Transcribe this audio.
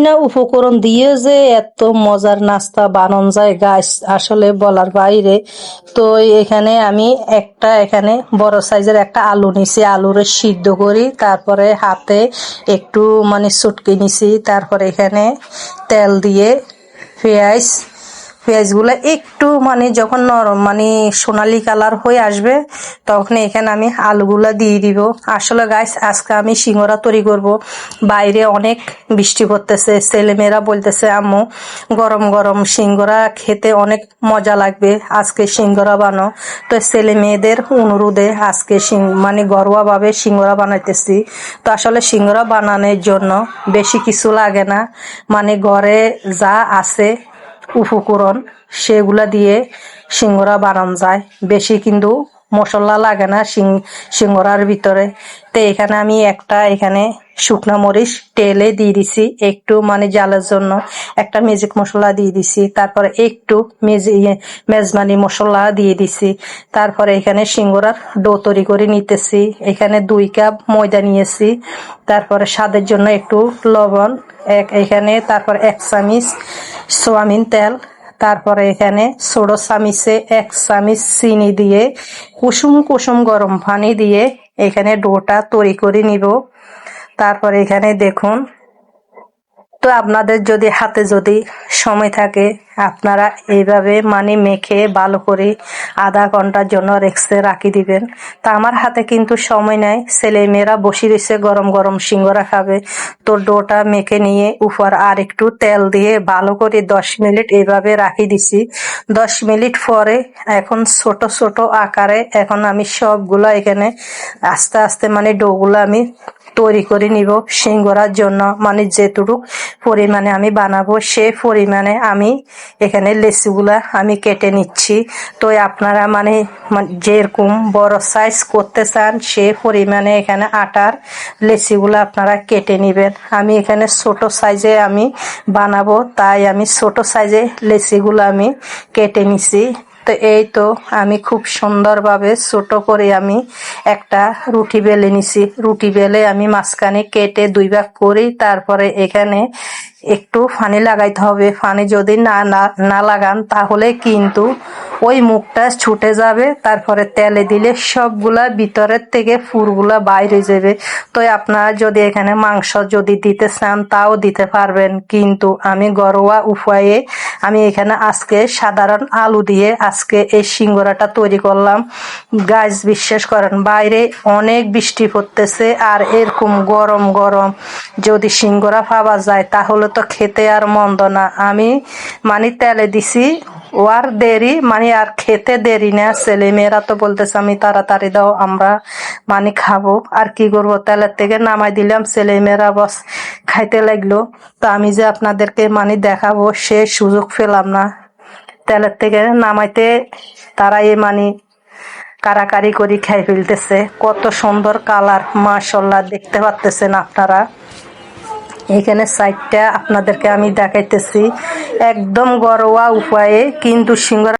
শুকনা উপকরণ দিয়ে যে এত মজার নাস্তা বানানো যায় গাইস, আসলে বলার বাইরে। তো এখানে আমি এখানে বড় সাইজের একটা আলু নিছি, আলুরে সিদ্ধ করি, তারপরে হাতে একটু চটকে নিছি, তারপরে এখানে তেল দিয়ে পেঁয়াজগুলো একটু যখন নরম সোনালি কালার হয়ে আসবে, তখন এখানে আমি আলুগুলা দিয়ে দিব। আসলে গাইস, আজকে আমি সিঙ্গারা তৈরি করব। বাইরে অনেক বৃষ্টি পড়তেছে, ছেলেমেয়েরা বলতেছে আম্মু গরম গরম সিঙ্গারা খেতে অনেক মজা লাগবে, আজকে সিঙ্গারা বানাও। তো ছেলে মেয়েদের অনুরোধে আজকে ঘরোয়া ভাবে সিঙ্গারা বানাইতেছি। তো আসলে সিঙ্গারা বানানোর জন্য বেশি কিছু লাগে না, ঘরে যা আছে উপকরণ সেগুলা দিয়ে সিঙ্গারা বানানো যায়, বেশি কিন্তু মশলা লাগে না সিঙ্গারার ভিতরে। তো এখানে আমি এখানে শুকনা মরিচ তেলে দিয়ে দিছি, একটু জালের জন্য একটা ম্যাজিক মশলা দিয়ে দিছি, তারপরে একটু মেজমানি মশলা দিয়ে দিছি। তারপরে এখানে সিঙ্গারার ডো তৈরি করে নিতেছি। এখানে 2 কাপ ময়দা নিয়েছি, তারপরে স্বাদের জন্য একটু লবণ এখানে, তারপর 1 চামচ সয়াবিন তেল, তারপরে এখানে ছোট চামিচে 1 চামচ চিনি দিয়ে কুসুম কুসুম গরম পানি দিয়ে এখানে ডোটা তৈরি করে নিব। তারপরে এখানে দেখুন, তো আপনাদের যদি হাতে যদি সময় থাকে, আপনারা এইভাবে মেখে ভালো করে আধা ঘন্টার জন্য রেখে রাখি দিবেন। তা আমার হাতে কিন্তু সময় নাই, ছেলে মেয়েরা বসে রয়েছে গরম গরম সিঙ্গারা খাবে। তো ডোটা মেখে নিয়ে উপর আর একটু তেল দিয়ে ভালো করে 10 মিনিট এইভাবে রাখি দিছি। 10 মিনিট পরে এখন ছোট ছোট আকারে এখন আমি সবগুলা এখানে আস্তে আস্তে ডোগুলো আমি তৈরি করে নিব সিঙ্গারার জন্য। যেটুকু পরিমাণে আমি বানাবো সে পরিমাণে আমি এখানে লেচিগুলা আমি কেটে নিচ্ছি। তো আপনারা যেরকম বড় সাইজ করতে চান সে পরিমাণে এখানে আটার লেচিগুলা আপনারা কেটে নেবেন। আমি এখানে ছোট সাইজে আমি বানাবো, তাই আমি ছোট সাইজে লেচিগুলো আমি কেটে নিছি। তো এই তো আমি খুব সুন্দরভাবে ছোট করে আমি একটা রুটি বেলে নিছি। রুটি বেলে আমি মাঝখানে কেটে 2 ভাগ করি, তারপরে এখানে একটু পানি লাগাইতে হবে। পানি যদি না লাগান তাহলে কিন্তু ওই মুখটা ছুটে যাবে, তারপরে তেলে দিলে সবগুলা ভিতরের থেকে ফুরগুলা বাইরে যাবে। তো আপনারা যদি এখানে মাংস যদি দিতে চান তাও দিতে পারবেন, কিন্তু আমি ঘরোয়া উপায়ে আমি এখানে আজকে সাধারণ আলু দিয়ে আজকে এই সিঙ্গারাটা তৈরি করলাম। গাইস, বিশ্বাস করেন বাইরে অনেক বৃষ্টি পড়তেছে, আর এরকম গরম গরম যদি সিঙ্গারা পাওয়া যায় তাহলে তো খেতে আর মন্দ না। আমি তেলে দিছি, ও আর দেরি আর খেতে দেরি না। ছেলে মেয়েরা তো বলতেছে আমি তাড়াতাড়ি দাও, আমরা খাবো। আর কি করবো, তেলের থেকে নামাই দিলাম, ছেলে মেয়েরা বস খাইতে লাগলো। তো আমি যে আপনাদেরকে দেখাবো সে সুযোগ পেলাম না। তেলের থেকে নামাইতে তারা কারাকারি করে খাই ফেলতেছে। কত সুন্দর কালার, মাশাআল্লাহ, দেখতে পাচ্ছেন আপনারা। এখানে সাইডটা আপনাদেরকে আমি দেখাইতেছি একদম ঘরোয়া উপায়ে, কিন্তু সিঙ্গারা